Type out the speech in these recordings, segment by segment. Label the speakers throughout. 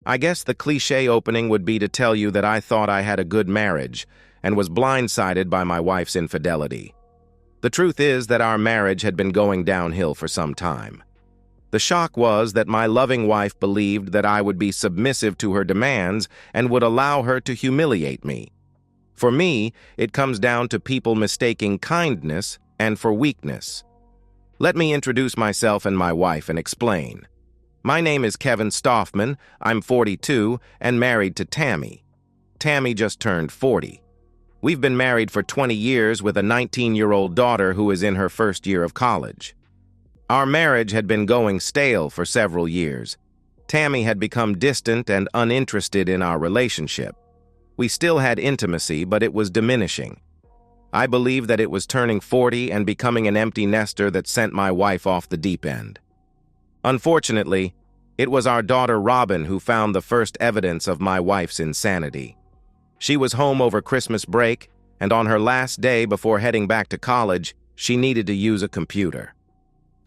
Speaker 1: I guess the cliché opening would be to tell you that I thought I had a good marriage and was blindsided by my wife's infidelity. The truth is that our marriage had been going downhill for some time. The shock was that my loving wife believed that I would be submissive to her demands and would allow her to humiliate me. For me, it comes down to people mistaking kindness and for weakness. Let me introduce myself and my wife and explain. My name is Kevin Stoffman, I'm 42 and married to Tammy. Tammy just turned 40. We've been married for 20 years with a 19-year-old daughter who is in her first year of college. Our marriage had been going stale for several years. Tammy had become distant and uninterested in our relationship. We still had intimacy, but it was diminishing. I believe that it was turning 40 and becoming an empty nester that sent my wife off the deep end. Unfortunately, it was our daughter Robin who found the first evidence of my wife's insanity. She was home over Christmas break, and on her last day before heading back to college, she needed to use a computer.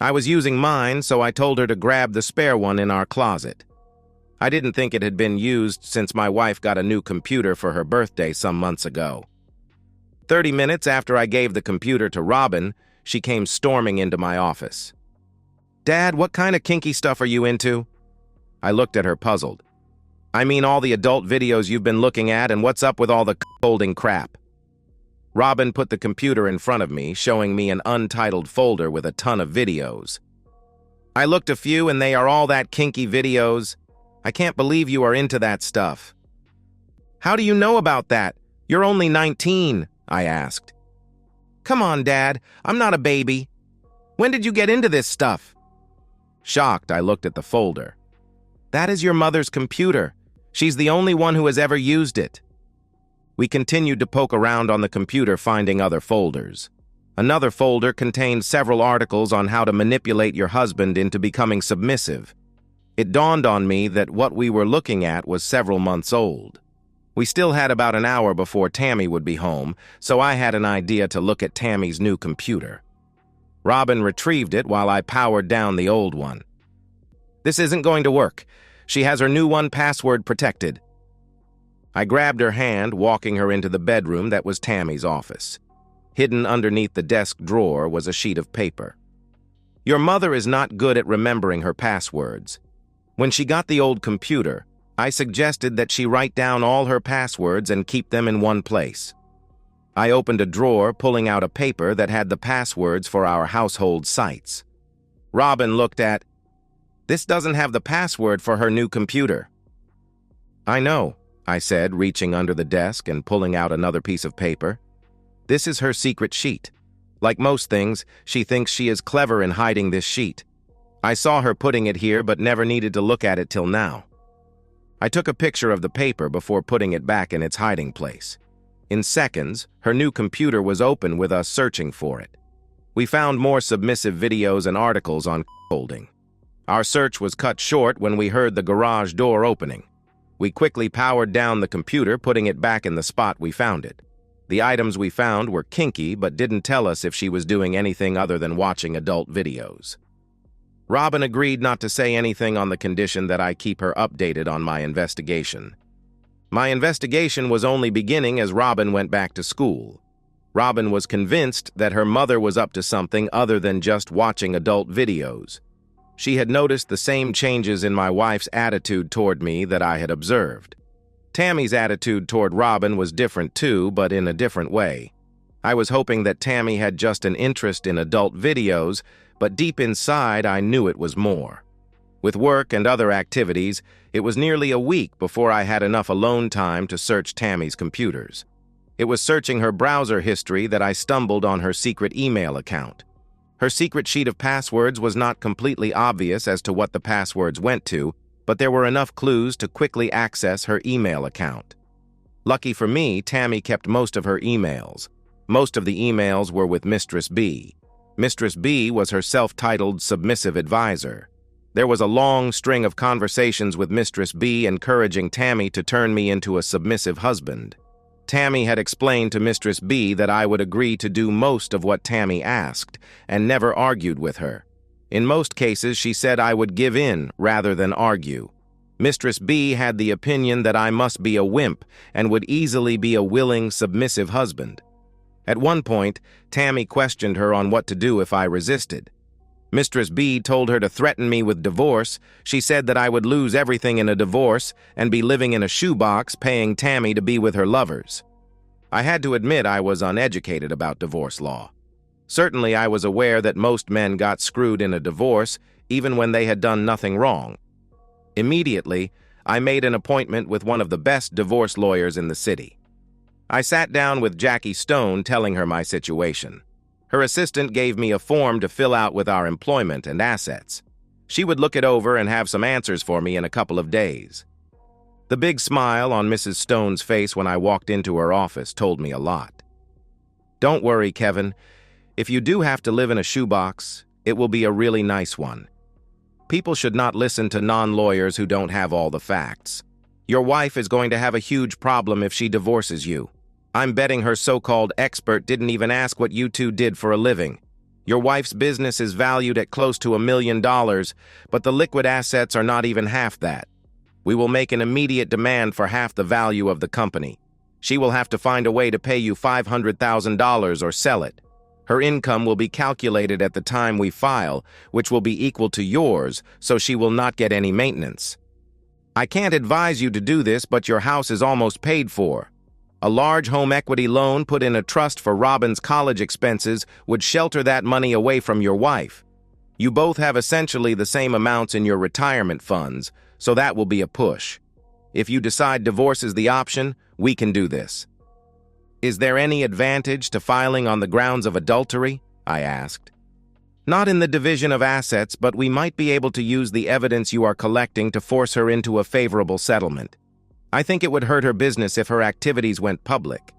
Speaker 1: I was using mine, so I told her to grab the spare one in our closet. I didn't think it had been used since my wife got a new computer for her birthday some months ago. 30 minutes after I gave the computer to Robin, she came storming into my office. "Dad, what kind of kinky stuff are you into?" I looked at her puzzled. "I mean all the adult videos you've been looking at, and what's up with all the holding crap?" Robin put the computer in front of me, showing me an untitled folder with a ton of videos. "I looked a few and they are all that kinky videos. I can't believe you are into that stuff." "How do you know about that? You're only 19, I asked. "Come on, Dad, I'm not a baby. When did you get into this stuff?" Shocked, I looked at the folder. "That is your mother's computer. She's the only one who has ever used it." We continued to poke around on the computer, finding other folders. Another folder contained several articles on how to manipulate your husband into becoming submissive. It dawned on me that what we were looking at was several months old. We still had about an hour before Tammy would be home, so I had an idea to look at Tammy's new computer. Robin retrieved it while I powered down the old one. "This isn't going to work. She has her new one password protected." I grabbed her hand, walking her into the bedroom that was Tammy's office. Hidden underneath the desk drawer was a sheet of paper. "Your mother is not good at remembering her passwords. When she got the old computer, I suggested that she write down all her passwords and keep them in one place." I opened a drawer, pulling out a paper that had the passwords for our household sites. Robin looked at, "This doesn't have the password for her new computer." "I know," I said, reaching under the desk and pulling out another piece of paper. "This is her secret sheet. Like most things, she thinks she is clever in hiding this sheet. I saw her putting it here but never needed to look at it till now." I took a picture of the paper before putting it back in its hiding place. In seconds, her new computer was open with us searching for it. We found more submissive videos and articles on holding. Our search was cut short when we heard the garage door opening. We quickly powered down the computer, putting it back in the spot we found it. The items we found were kinky but didn't tell us if she was doing anything other than watching adult videos. Robin agreed not to say anything on the condition that I keep her updated on my investigation. My investigation was only beginning as Robin went back to school. Robin was convinced that her mother was up to something other than just watching adult videos. She had noticed the same changes in my wife's attitude toward me that I had observed. Tammy's attitude toward Robin was different too, but in a different way. I was hoping that Tammy had just an interest in adult videos, but deep inside I knew it was more. With work and other activities, it was nearly a week before I had enough alone time to search Tammy's computers. It was searching her browser history that I stumbled on her secret email account. Her secret sheet of passwords was not completely obvious as to what the passwords went to, but there were enough clues to quickly access her email account. Lucky for me, Tammy kept most of her emails. Most of the emails were with Mistress B. Mistress B was her self-titled submissive advisor. There was a long string of conversations with Mistress B encouraging Tammy to turn me into a submissive husband. Tammy had explained to Mistress B that I would agree to do most of what Tammy asked, and never argued with her. In most cases, she said I would give in rather than argue. Mistress B had the opinion that I must be a wimp and would easily be a willing, submissive husband. At one point, Tammy questioned her on what to do if I resisted. Mistress B told her to threaten me with divorce. She said that I would lose everything in a divorce and be living in a shoebox paying Tammy to be with her lovers. I had to admit I was uneducated about divorce law. Certainly I was aware that most men got screwed in a divorce even when they had done nothing wrong. Immediately, I made an appointment with one of the best divorce lawyers in the city. I sat down with Jackie Stone telling her my situation. Her assistant gave me a form to fill out with our employment and assets. She would look it over and have some answers for me in a couple of days. The big smile on Mrs. Stone's face when I walked into her office told me a lot. Don't worry, Kevin. If you do have to live in a shoebox, it will be a really nice one. People should not listen to non-lawyers who don't have all the facts. Your wife is going to have a huge problem if she divorces you. I'm betting her so-called expert didn't even ask what you two did for a living. Your wife's business is valued at close to $1 million, but the liquid assets are not even half that. We will make an immediate demand for half the value of the company. She will have to find a way to pay you $500,000 or sell it. Her income will be calculated at the time we file, which will be equal to yours, so she will not get any maintenance. I can't advise you to do this, but your house is almost paid for. A large home equity loan put in a trust for Robin's college expenses would shelter that money away from your wife. You both have essentially the same amounts in your retirement funds, so that will be a push. If you decide divorce is the option, we can do this. Is there any advantage to filing on the grounds of adultery? I asked. Not in the division of assets, but we might be able to use the evidence you are collecting to force her into a favorable settlement. I think it would hurt her business if her activities went public.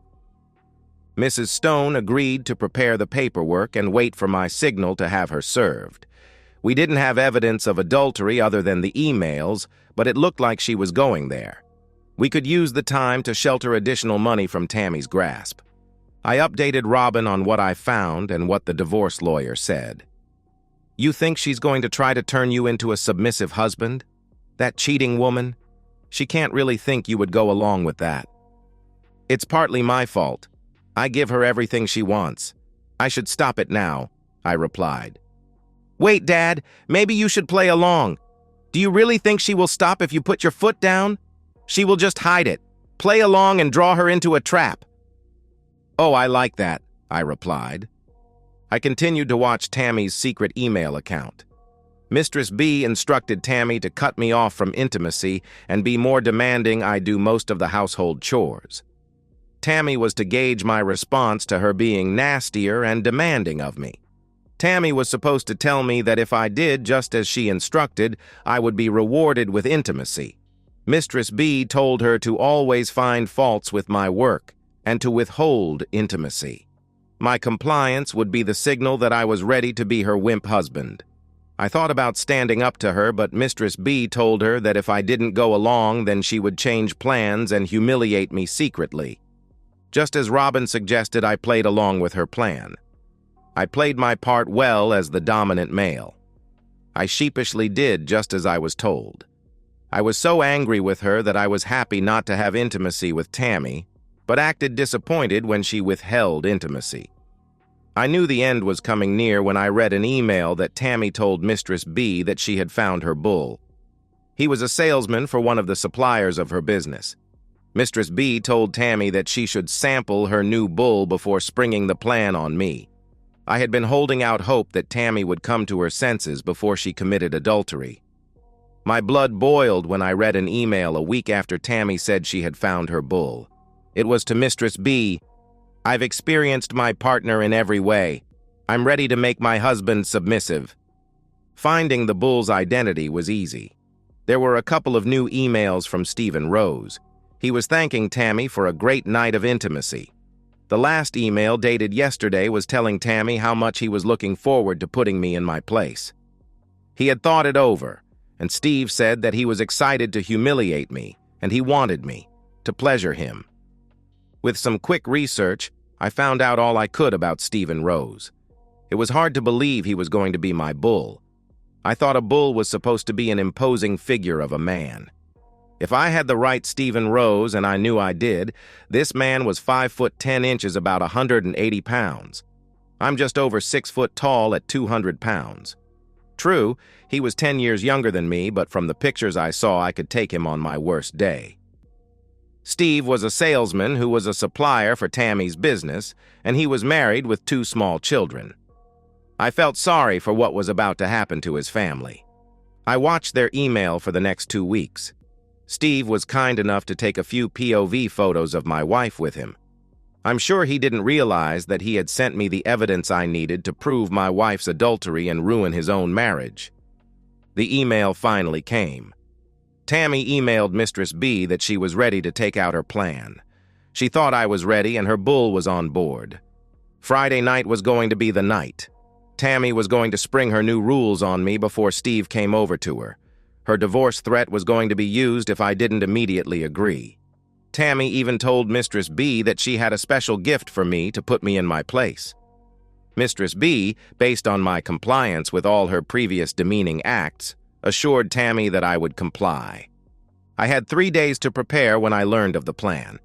Speaker 1: Mrs. Stone agreed to prepare the paperwork and wait for my signal to have her served. We didn't have evidence of adultery other than the emails, but it looked like she was going there. We could use the time to shelter additional money from Tammy's grasp. I updated Robin on what I found and what the divorce lawyer said. You think she's going to try to turn you into a submissive husband? That cheating woman? She can't really think you would go along with that. It's partly my fault. I give her everything she wants. I should stop it now, I replied. Wait, Dad, maybe you should play along. Do you really think she will stop if you put your foot down? She will just hide it. Play along and draw her into a trap. Oh, I like that, I replied. I continued to watch Tammy's secret email account. Mistress B instructed Tammy to cut me off from intimacy and be more demanding I do most of the household chores. Tammy was to gauge my response to her being nastier and demanding of me. Tammy was supposed to tell me that if I did just as she instructed, I would be rewarded with intimacy. Mistress B told her to always find faults with my work and to withhold intimacy. My compliance would be the signal that I was ready to be her wimp husband. I thought about standing up to her, but Mistress B told her that if I didn't go along, then she would change plans and humiliate me secretly. Just as Robin suggested, I played along with her plan. I played my part well as the dominant male. I sheepishly did just as I was told. I was so angry with her that I was happy not to have intimacy with Tammy, but acted disappointed when she withheld intimacy. I knew the end was coming near when I read an email that Tammy told Mistress B that she had found her bull. He was a salesman for one of the suppliers of her business. Mistress B told Tammy that she should sample her new bull before springing the plan on me. I had been holding out hope that Tammy would come to her senses before she committed adultery. My blood boiled when I read an email a week after Tammy said she had found her bull. It was to Mistress B. I've experienced my partner in every way. I'm ready to make my husband submissive. Finding the bull's identity was easy. There were a couple of new emails from Stephen Rose. He was thanking Tammy for a great night of intimacy. The last email, dated yesterday, was telling Tammy how much he was looking forward to putting me in my place. He had thought it over, and Steve said that he was excited to humiliate me, and he wanted me, to pleasure him. With some quick research, I found out all I could about Stephen Rose. It was hard to believe he was going to be my bull. I thought a bull was supposed to be an imposing figure of a man. If I had the right Stephen Rose, and I knew I did, this man was 5 foot 10 inches, about 180 pounds. I'm just over 6 foot tall at 200 pounds. True, he was 10 years younger than me, but from the pictures I saw, I could take him on my worst day. Steve was a salesman who was a supplier for Tammy's business, and he was married with 2 small children. I felt sorry for what was about to happen to his family. I watched their email for the next 2 weeks. Steve was kind enough to take a few POV photos of my wife with him. I'm sure he didn't realize that he had sent me the evidence I needed to prove my wife's adultery and ruin his own marriage. The email finally came. Tammy emailed Mistress B that she was ready to take out her plan. She thought I was ready and her bull was on board. Friday night was going to be the night. Tammy was going to spring her new rules on me before Steve came over to her. Her divorce threat was going to be used if I didn't immediately agree. Tammy even told Mistress B that she had a special gift for me to put me in my place. Mistress B, based on my compliance with all her previous demeaning acts, assured Tammy that I would comply. I had 3 days to prepare when I learned of the plan.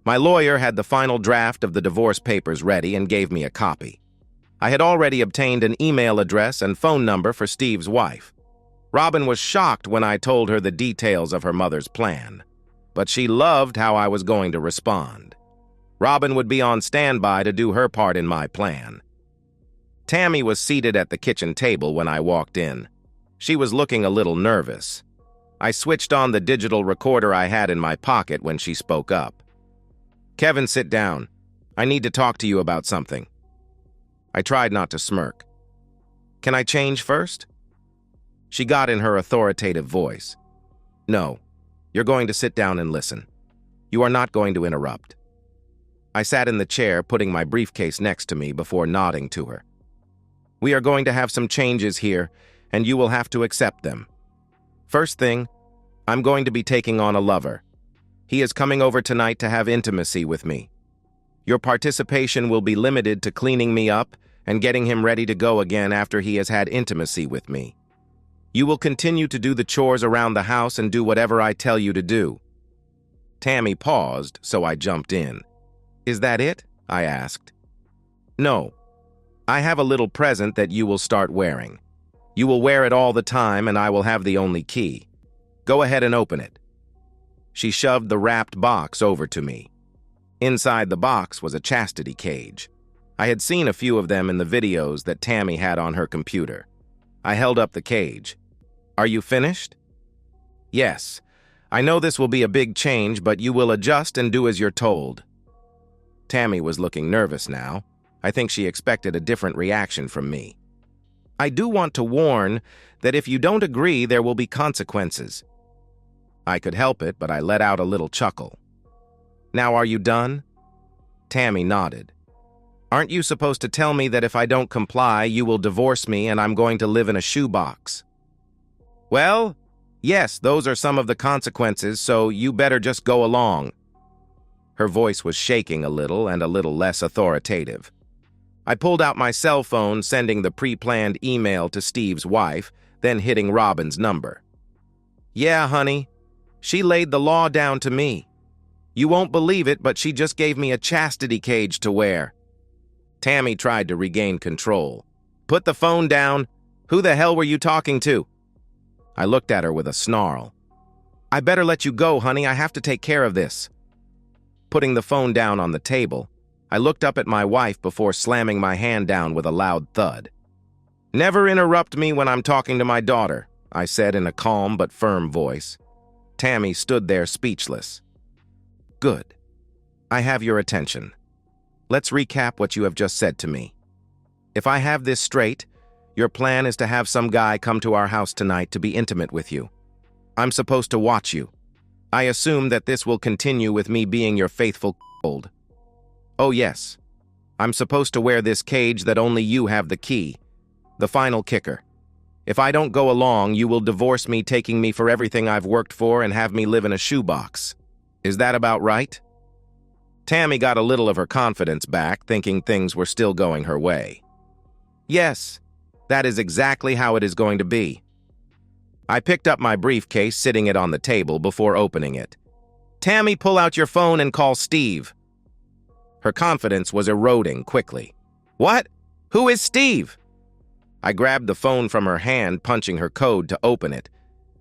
Speaker 1: My lawyer had the final draft of the divorce papers ready and gave me a copy. I had already obtained an email address and phone number for Steve's wife. Robin was shocked when I told her the details of her mother's plan, but she loved how I was going to respond. Robin would be on standby to do her part in my plan. Tammy was seated at the kitchen table when I walked in. She was looking a little nervous. I switched on the digital recorder I had in my pocket when she spoke up. "Kevin, sit down. I need to talk to you about something." I tried not to smirk. "Can I change first?" She got in her authoritative voice. "No, you're going to sit down and listen. You are not going to interrupt." I sat in the chair, putting my briefcase next to me before nodding to her. "We are going to have some changes here, and you will have to accept them. First thing, I'm going to be taking on a lover. He is coming over tonight to have intimacy with me. Your participation will be limited to cleaning me up and getting him ready to go again after he has had intimacy with me. You will continue to do the chores around the house and do whatever I tell you to do." Tammy paused, so I jumped in. "Is that it?" I asked. "No. I have a little present that you will start wearing. You will wear it all the time, and I will have the only key. Go ahead and open it." She shoved the wrapped box over to me. Inside the box was a chastity cage. I had seen a few of them in the videos that Tammy had on her computer. I held up the cage. "Are you finished?" "Yes. I know this will be a big change, but you will adjust and do as you're told." Tammy was looking nervous now. I think she expected a different reaction from me. "I do want to warn that if you don't agree, there will be consequences." I could help it, but I let out a little chuckle. "Now are you done?" Tammy nodded. "Aren't you supposed to tell me that if I don't comply, you will divorce me and I'm going to live in a shoebox?" "Well, yes, those are some of the consequences, so you better just go along." Her voice was shaking a little and a little less authoritative. I pulled out my cell phone, sending the pre-planned email to Steve's wife, then hitting Robin's number. "Yeah, honey. She laid the law down to me. You won't believe it, but she just gave me a chastity cage to wear." Tammy tried to regain control. "Put the phone down. Who the hell were you talking to?" I looked at her with a snarl. "I better let you go, honey. I have to take care of this." Putting the phone down on the table, I looked up at my wife before slamming my hand down with a loud thud. "Never interrupt me when I'm talking to my daughter," I said in a calm but firm voice. Tammy stood there speechless. "Good. I have your attention. Let's recap what you have just said to me. If I have this straight, your plan is to have some guy come to our house tonight to be intimate with you. I'm supposed to watch you. I assume that this will continue with me being your faithful c***old. Oh yes, I'm supposed to wear this cage that only you have the key. The final kicker. If I don't go along, you will divorce me, taking me for everything I've worked for and have me live in a shoebox. Is that about right?" Tammy got a little of her confidence back, thinking things were still going her way. "Yes, that is exactly how it is going to be." I picked up my briefcase, sitting it on the table before opening it. "Tammy, pull out your phone and call Steve." Her confidence was eroding quickly. "What? Who is Steve?" I grabbed the phone from her hand, punching her code to open it.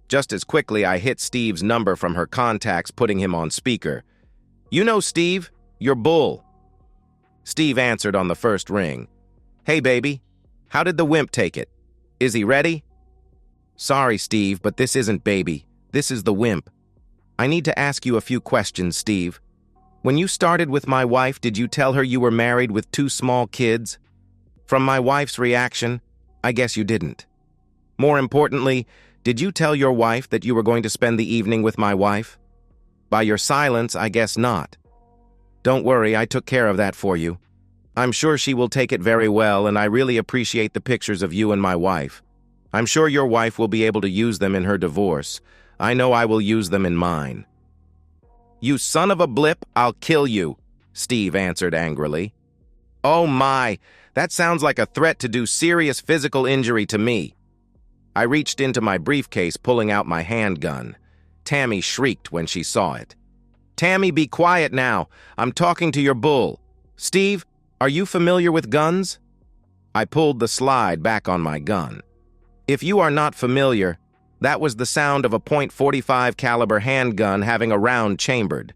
Speaker 1: Just as quickly, I hit Steve's number from her contacts, putting him on speaker. "You know Steve? Your bull." Steve answered on the first ring. "Hey, baby. How did the wimp take it? Is he ready?" "Sorry, Steve, but this isn't baby. This is the wimp. I need to ask you a few questions, Steve. When you started with my wife, did you tell her you were married with 2 small kids? From my wife's reaction, I guess you didn't. More importantly, did you tell your wife that you were going to spend the evening with my wife? By your silence, I guess not. Don't worry, I took care of that for you. I'm sure she will take it very well, and I really appreciate the pictures of you and my wife. I'm sure your wife will be able to use them in her divorce. I know I will use them in mine." "You son of a blip, I'll kill you," Steve answered angrily. "Oh my, that sounds like a threat to do serious physical injury to me." I reached into my briefcase, pulling out my handgun. Tammy shrieked when she saw it. "Tammy, be quiet now. I'm talking to your bull. Steve, are you familiar with guns?" I pulled the slide back on my gun. "If you are not familiar, that was the sound of a .45 caliber handgun having a round chambered.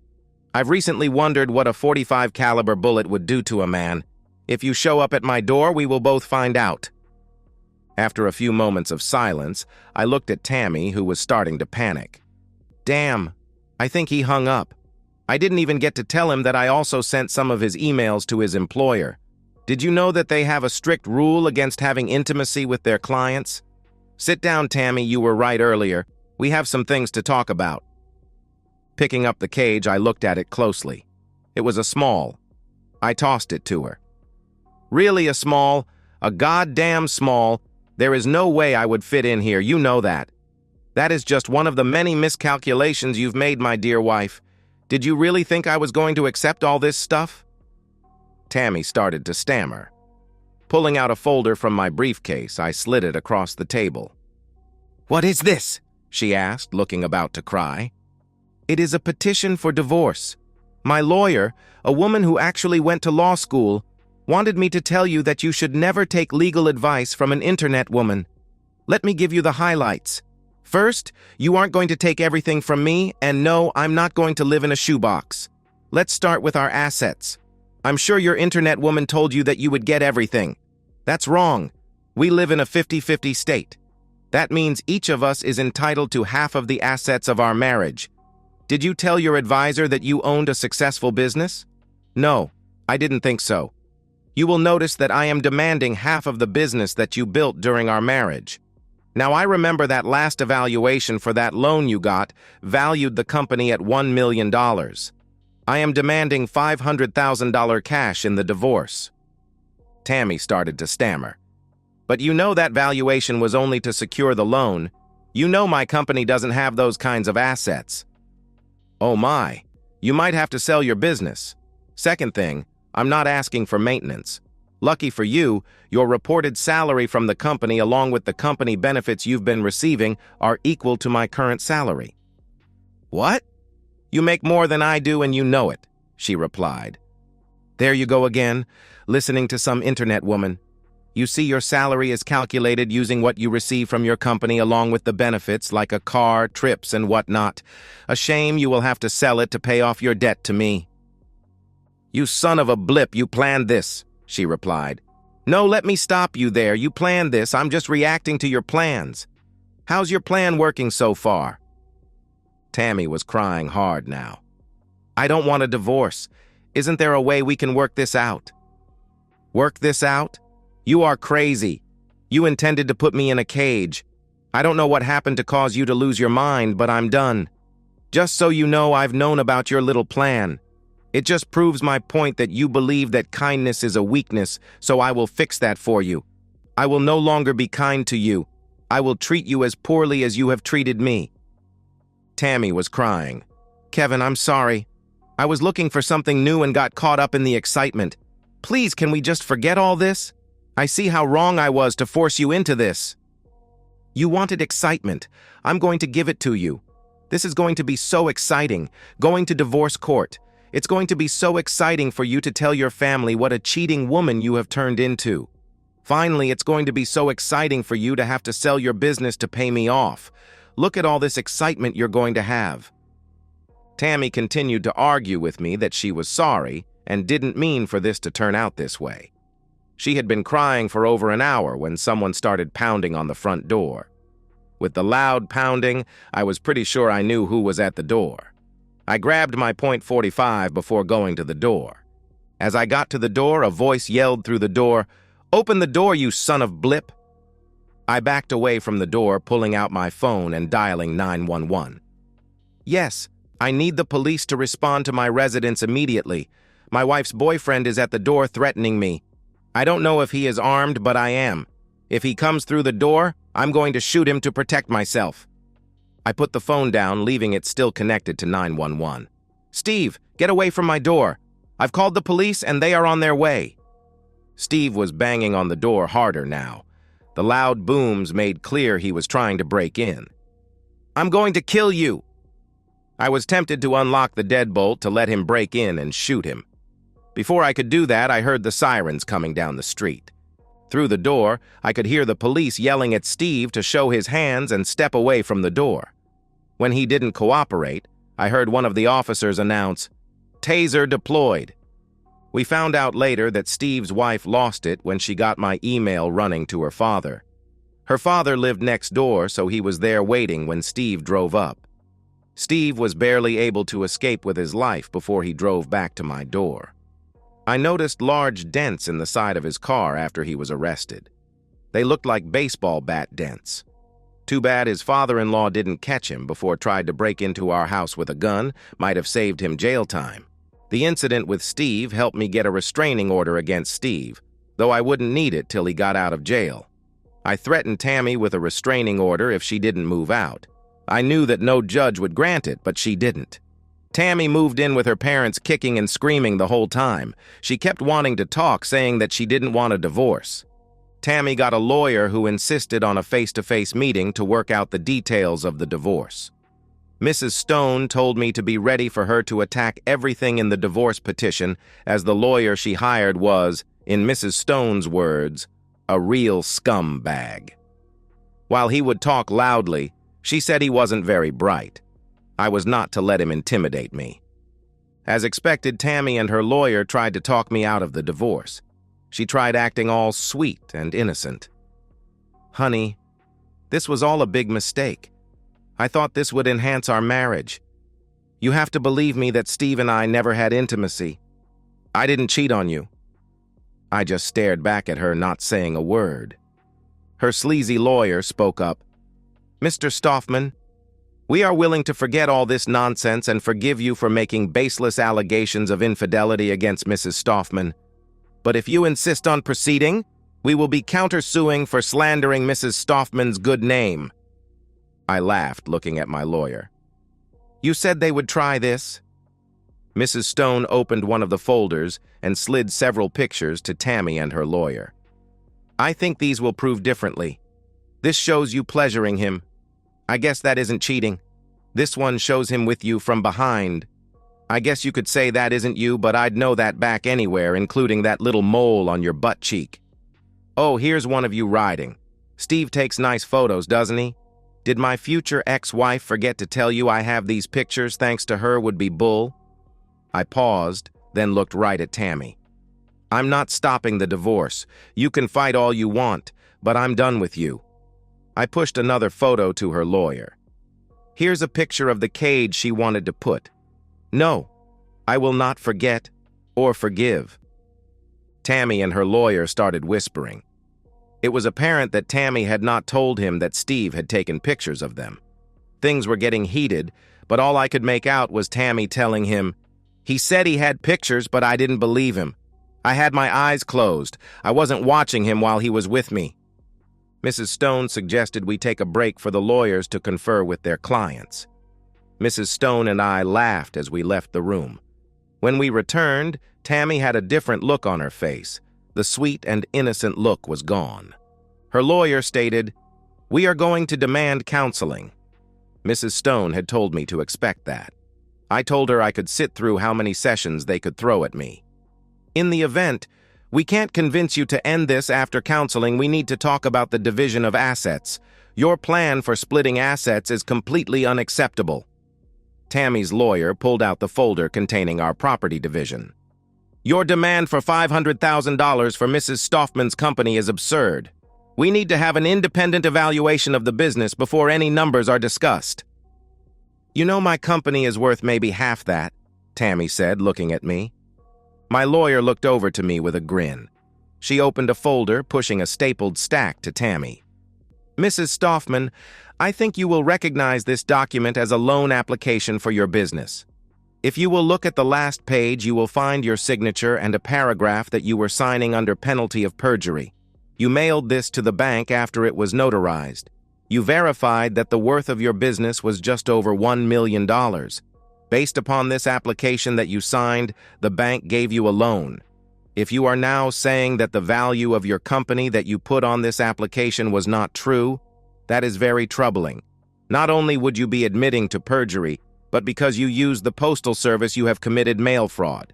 Speaker 1: I've recently wondered what a .45 caliber bullet would do to a man. If you show up at my door, we will both find out." After a few moments of silence, I looked at Tammy, who was starting to panic. "Damn, I think he hung up. I didn't even get to tell him that I also sent some of his emails to his employer. Did you know that they have a strict rule against having intimacy with their clients? Sit down, Tammy, you were right earlier. We have some things to talk about." Picking up the cage, I looked at it closely. It was a small. I tossed it to her. "Really a small? A goddamn small? There is no way I would fit in here, you know that. That is just one of the many miscalculations you've made, my dear wife. Did you really think I was going to accept all this stuff?" Tammy started to stammer. Pulling out a folder from my briefcase, I slid it across the table. "What is this?" she asked, looking about to cry. "It is a petition for divorce. My lawyer, a woman who actually went to law school, wanted me to tell you that you should never take legal advice from an internet woman. Let me give you the highlights. First, you aren't going to take everything from me, and no, I'm not going to live in a shoebox. Let's start with our assets. I'm sure your internet woman told you that you would get everything. That's wrong. We live in a 50-50 state. That means each of us is entitled to half of the assets of our marriage. Did you tell your advisor that you owned a successful business? No, I didn't think so. You will notice that I am demanding half of the business that you built during our marriage. Now, I remember that last evaluation for that loan you got valued the company at $1 million. I am demanding $500,000 cash in the divorce." Tammy started to stammer. "But you know that valuation was only to secure the loan. You know my company doesn't have those kinds of assets." "Oh my, you might have to sell your business. Second thing, I'm not asking for maintenance. Lucky for you, your reported salary from the company along with the company benefits you've been receiving are equal to my current salary." "What? You make more than I do and you know it," she replied. "There you go again, listening to some internet woman. You see, your salary is calculated using what you receive from your company along with the benefits like a car, trips, and whatnot. A shame you will have to sell it to pay off your debt to me." "You son of a blip, you planned this," she replied. "No, let me stop you there. You planned this. I'm just reacting to your plans. How's your plan working so far?" Tammy was crying hard now. "I don't want a divorce. Isn't there a way we can work this out?" "Work this out? You are crazy. You intended to put me in a cage. I don't know what happened to cause you to lose your mind, but I'm done. Just so you know, I've known about your little plan. It just proves my point that you believe that kindness is a weakness, so I will fix that for you. I will no longer be kind to you. I will treat you as poorly as you have treated me." Tammy was crying. "Kevin, I'm sorry. I was looking for something new and got caught up in the excitement. Please, can we just forget all this? I see how wrong I was to force you into this." You wanted excitement. I'm going to give it to you. This is going to be so exciting, going to divorce court. It's going to be so exciting for you to tell your family what a cheating woman you have turned into. Finally, it's going to be so exciting for you to have to sell your business to pay me off. Look at all this excitement you're going to have." Tammy continued to argue with me that she was sorry and didn't mean for this to turn out this way. She had been crying for over an hour when someone started pounding on the front door. With the loud pounding, I was pretty sure I knew who was at the door. I grabbed my .45 before going to the door. As I got to the door, a voice yelled through the door, "Open the door, you son of blip!" I backed away from the door, pulling out my phone and dialing 911. "Yes, I need the police to respond to my residence immediately. My wife's boyfriend is at the door threatening me. I don't know if he is armed, but I am. If he comes through the door, I'm going to shoot him to protect myself." I put the phone down, leaving it still connected to 911. "Steve, get away from my door. I've called the police and they are on their way." Steve was banging on the door harder now. The loud booms made clear he was trying to break in. "I'm going to kill you." I was tempted to unlock the deadbolt to let him break in and shoot him. Before I could do that, I heard the sirens coming down the street. Through the door, I could hear the police yelling at Steve to show his hands and step away from the door. When he didn't cooperate, I heard one of the officers announce, "Taser deployed." We found out later that Steve's wife lost it when she got my email running to her father. Her father lived next door, so he was there waiting when Steve drove up. Steve was barely able to escape with his life before he drove back to my door. I noticed large dents in the side of his car after he was arrested. They looked like baseball bat dents. Too bad his father-in-law didn't catch him before tried to break into our house with a gun, might have saved him jail time. The incident with Steve helped me get a restraining order against Steve, though I wouldn't need it till he got out of jail. I threatened Tammy with a restraining order if she didn't move out. I knew that no judge would grant it, but she didn't. Tammy moved in with her parents kicking and screaming the whole time. She kept wanting to talk, saying that she didn't want a divorce. Tammy got a lawyer who insisted on a face-to-face meeting to work out the details of the divorce. Mrs. Stone told me to be ready for her to attack everything in the divorce petition, as the lawyer she hired was, in Mrs. Stone's words, a real scumbag. While he would talk loudly, she said he wasn't very bright. I was not to let him intimidate me. As expected, Tammy and her lawyer tried to talk me out of the divorce. She tried acting all sweet and innocent. "Honey, this was all a big mistake. I thought this would enhance our marriage. You have to believe me that Steve and I never had intimacy. I didn't cheat on you." I just stared back at her, not saying a word. Her sleazy lawyer spoke up. "Mr. Stoffman, we are willing to forget all this nonsense and forgive you for making baseless allegations of infidelity against Mrs. Stoffman. But if you insist on proceeding, we will be countersuing for slandering Mrs. Stoffman's good name." I laughed, looking at my lawyer. "You said they would try this?" Mrs. Stone opened one of the folders and slid several pictures to Tammy and her lawyer. "I think these will prove differently. This shows you pleasuring him. I guess that isn't cheating. This one shows him with you from behind. I guess you could say that isn't you, but I'd know that back anywhere, including that little mole on your butt cheek. Oh, here's one of you riding. Steve takes nice photos, doesn't he? Did my future ex-wife forget to tell you I have these pictures thanks to her would-be bull?" I paused, then looked right at Tammy. "I'm not stopping the divorce. You can fight all you want, but I'm done with you." I pushed another photo to her lawyer. "Here's a picture of the cage she wanted to put. No, I will not forget or forgive." Tammy and her lawyer started whispering. It was apparent that Tammy had not told him that Steve had taken pictures of them. Things were getting heated, but all I could make out was Tammy telling him, "He said he had pictures, but I didn't believe him. I had my eyes closed. I wasn't watching him while he was with me." Mrs. Stone suggested we take a break for the lawyers to confer with their clients. Mrs. Stone and I laughed as we left the room. When we returned, Tammy had a different look on her face. The sweet and innocent look was gone. Her lawyer stated, We are going to demand counseling. Mrs. Stone had told me to expect that. I told her I could sit through how many sessions they could throw at me. In the event, we can't convince you to end this after counseling. We need to talk about the division of assets. Your plan for splitting assets is completely unacceptable. Tammy's lawyer pulled out the folder containing our property division. Your demand for $500,000 for Mrs. Stoffman's company is absurd. We need to have an independent evaluation of the business before any numbers are discussed. You know, my company is worth maybe half that, Tammy said, looking at me. My lawyer looked over to me with a grin. She opened a folder, pushing a stapled stack to Tammy. Mrs. Stoffman, I think you will recognize this document as a loan application for your business. If you will look at the last page, you will find your signature and a paragraph that you were signing under penalty of perjury. You mailed this to the bank after it was notarized. You verified that the worth of your business was just over $1 million. Based upon this application that you signed, the bank gave you a loan. If you are now saying that the value of your company that you put on this application was not true, that is very troubling. Not only would you be admitting to perjury, but because you used the postal service, you have committed mail fraud.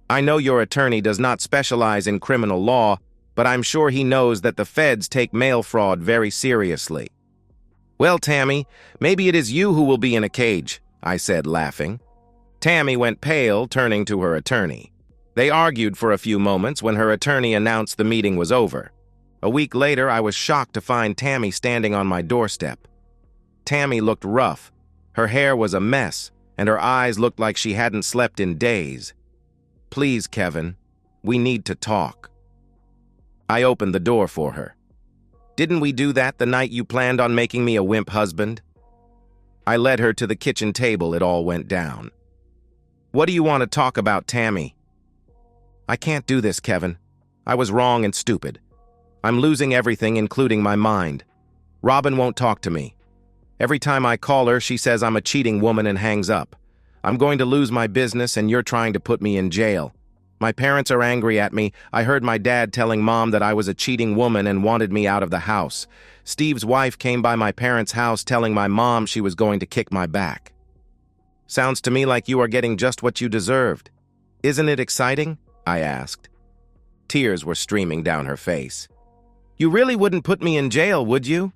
Speaker 1: I know your attorney does not specialize in criminal law, but I'm sure he knows that the feds take mail fraud very seriously. Well, Tammy, maybe it is you who will be in a cage, I said, laughing. Tammy went pale, turning to her attorney. They argued for a few moments when her attorney announced the meeting was over. A week later, I was shocked to find Tammy standing on my doorstep. Tammy looked rough. Her hair was a mess, and her eyes looked like she hadn't slept in days. Please, Kevin, we need to talk. I opened the door for her. Didn't we do that the night you planned on making me a wimp husband? I led her to the kitchen table. It all went down. What do you want to talk about, Tammy? I can't do this, Kevin. I was wrong and stupid. I'm losing everything, including my mind. Robin won't talk to me. Every time I call her, she says I'm a cheating woman and hangs up. I'm going to lose my business and you're trying to put me in jail. My parents are angry at me. I heard my dad telling Mom that I was a cheating woman and wanted me out of the house. Steve's wife came by my parents' house telling my mom she was going to kick my back. Sounds to me like you are getting just what you deserved. Isn't it exciting? I asked. Tears were streaming down her face. You really wouldn't put me in jail, would you?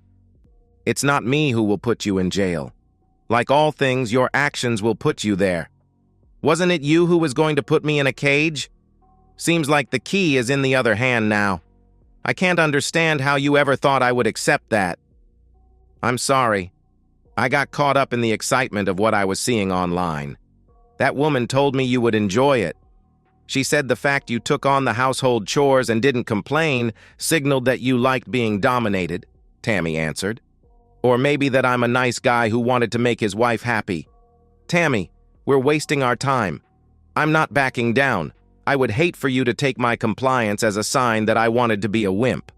Speaker 1: It's not me who will put you in jail. Like all things, your actions will put you there. Wasn't it you who was going to put me in a cage? Seems like the key is in the other hand now. I can't understand how you ever thought I would accept that. I'm sorry. I got caught up in the excitement of what I was seeing online. That woman told me you would enjoy it. She said the fact you took on the household chores and didn't complain signaled that you liked being dominated, Tammy answered. Or maybe that I'm a nice guy who wanted to make his wife happy. Tammy, we're wasting our time. I'm not backing down. I would hate for you to take my compliance as a sign that I wanted to be a wimp.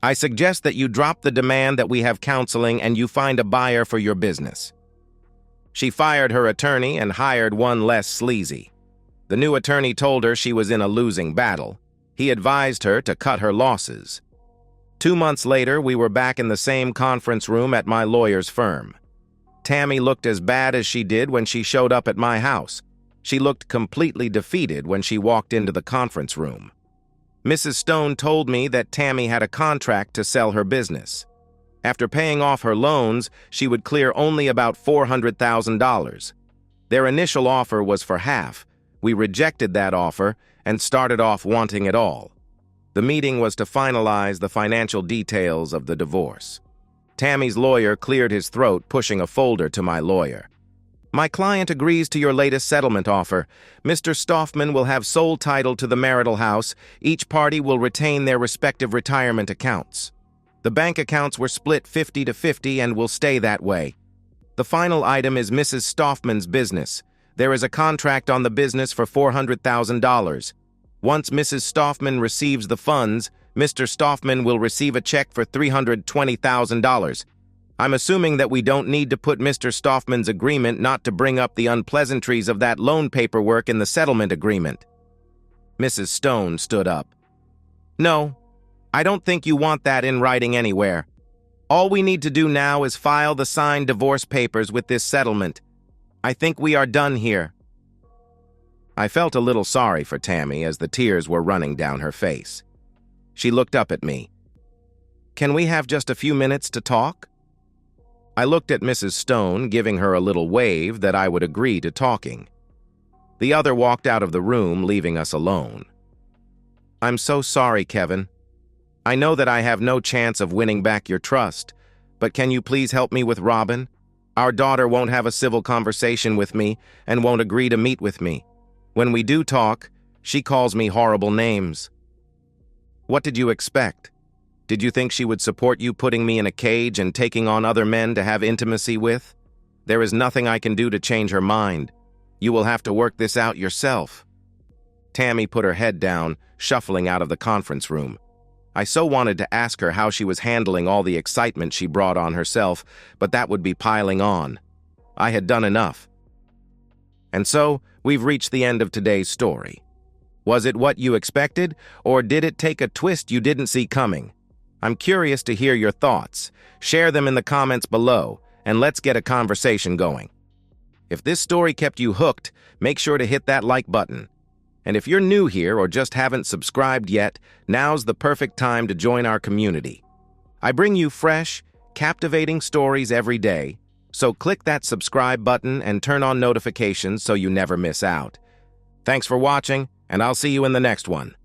Speaker 1: I suggest that you drop the demand that we have counseling and you find a buyer for your business. She fired her attorney and hired one less sleazy. The new attorney told her she was in a losing battle. He advised her to cut her losses. 2 months later, we were back in the same conference room at my lawyer's firm. Tammy looked as bad as she did when she showed up at my house. She looked completely defeated when she walked into the conference room. Mrs. Stone told me that Tammy had a contract to sell her business. After paying off her loans, she would clear only about $400,000. Their initial offer was for half. We rejected that offer and started off wanting it all. The meeting was to finalize the financial details of the divorce. Tammy's lawyer cleared his throat, pushing a folder to my lawyer. My client agrees to your latest settlement offer. Mr. Stoffman will have sole title to the marital house. Each party will retain their respective retirement accounts. The bank accounts were split 50-50 and will stay that way. The final item is Mrs. Stoffman's business. There is a contract on the business for $400,000. Once Mrs. Stoffman receives the funds, Mr. Stoffman will receive a check for $320,000. I'm assuming that we don't need to put Mr. Stoffman's agreement not to bring up the unpleasantries of that loan paperwork in the settlement agreement. Mrs. Stone stood up. No, I don't think you want that in writing anywhere. All we need to do now is file the signed divorce papers with this settlement. I think we are done here." I felt a little sorry for Tammy as the tears were running down her face. She looked up at me. "Can we have just a few minutes to talk?" I looked at Mrs. Stone, giving her a little wave that I would agree to talking. The other walked out of the room, leaving us alone. "I'm so sorry, Kevin. I know that I have no chance of winning back your trust, but can you please help me with Robin? Our daughter won't have a civil conversation with me and won't agree to meet with me. When we do talk, she calls me horrible names." "What did you expect? Did you think she would support you putting me in a cage and taking on other men to have intimacy with? There is nothing I can do to change her mind. You will have to work this out yourself." Tammy put her head down, shuffling out of the conference room. I so wanted to ask her how she was handling all the excitement she brought on herself, but that would be piling on. I had done enough. And so, we've reached the end of today's story. Was it what you expected, or did it take a twist you didn't see coming? I'm curious to hear your thoughts. Share them in the comments below, and let's get a conversation going. If this story kept you hooked, make sure to hit that like button. And if you're new here or just haven't subscribed yet, now's the perfect time to join our community. I bring you fresh, captivating stories every day, so click that subscribe button and turn on notifications so you never miss out. Thanks for watching, and I'll see you in the next one.